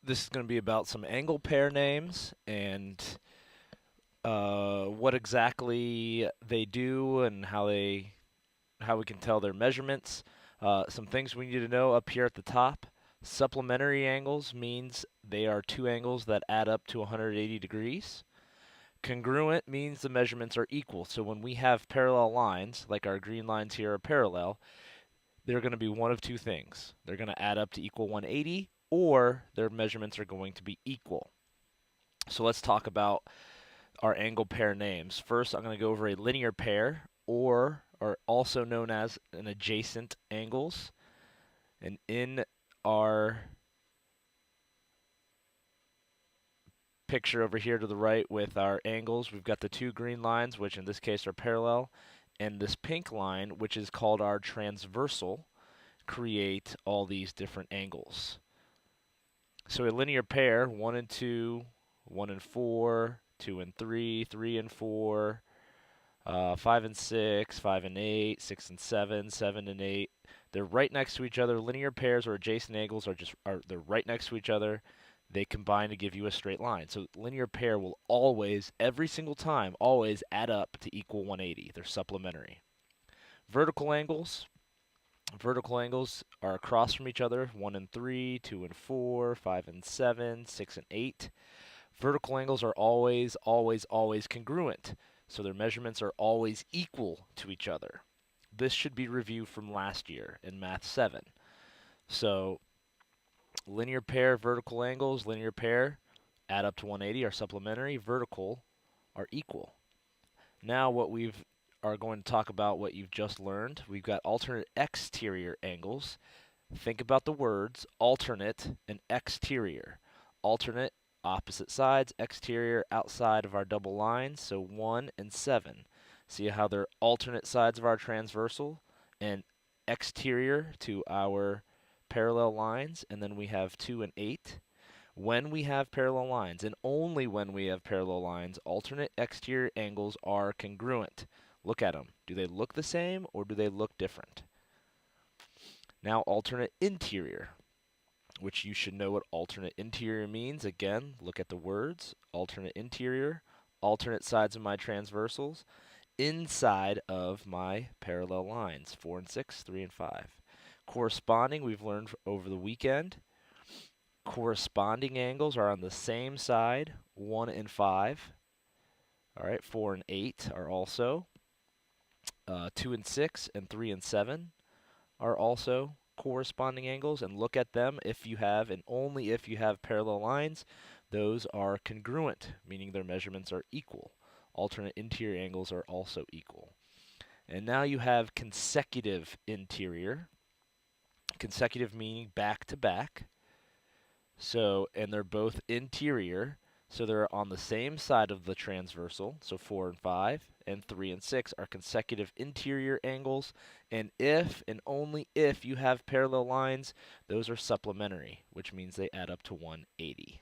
This is going to be about some angle pair names and what exactly they do and how we can tell their measurements. Some things we need to know up here at the top. Supplementary angles means they are two angles that add up to 180 degrees. Congruent means the measurements are equal. So when we have parallel lines, like our green lines here are parallel, they're going to be one of two things. They're going to add up to equal 180, or their measurements are going to be equal. So let's talk about our angle pair names. First, I'm going to go over a linear pair, or are also known as an adjacent angles. And in our picture over here to the right with our angles, we've got the two green lines, which in this case are parallel, and this pink line, which is called our transversal, create all these different angles. So a linear pair, 1 and 2, 1 and 4, 2 and 3, 3 and 4, 5 and 6, 5 and 8, 6 and 7, 7 and 8. They're right next to each other. Linear pairs or adjacent angles they're right next to each other. They combine to give you a straight line. So linear pair will always, every single time, always add up to equal 180. They're supplementary. Vertical angles. Vertical angles are across from each other, 1 and 3, 2 and 4, 5 and 7, 6 and 8. Vertical angles are always, always, always congruent, so their measurements are always equal to each other. This should be reviewed from last year in Math 7. So linear pair, vertical angles, linear pair add up to 180 are supplementary, vertical are equal. Now what we've are going to talk about what you've just learned. We've got alternate exterior angles. Think about the words alternate and exterior. Alternate, opposite sides, exterior, outside of our double lines, so 1 and 7. See how they're alternate sides of our transversal and exterior to our parallel lines, and then we have 2 and 8. When we have parallel lines, and only when we have parallel lines, alternate exterior angles are congruent. Look at them. Do they look the same or do they look different? Now, alternate interior, which you should know what alternate interior means. Again, look at the words. Alternate interior, alternate sides of my transversals, inside of my parallel lines, 4 and 6, 3 and 5. Corresponding, we've learned over the weekend. Corresponding angles are on the same side, 1 and 5. All right, 4 and 8 are also. 2 and 6 and 3 and 7 are also corresponding angles. And look at them if you have, and only if you have parallel lines, those are congruent, meaning their measurements are equal. Alternate interior angles are also equal. And now you have consecutive interior. Consecutive meaning back to back. So, and they're both interior, so they're on the same side of the transversal. So 4 and 5 and 3 and 6 are consecutive interior angles. And if and only if you have parallel lines, those are supplementary, which means they add up to 180.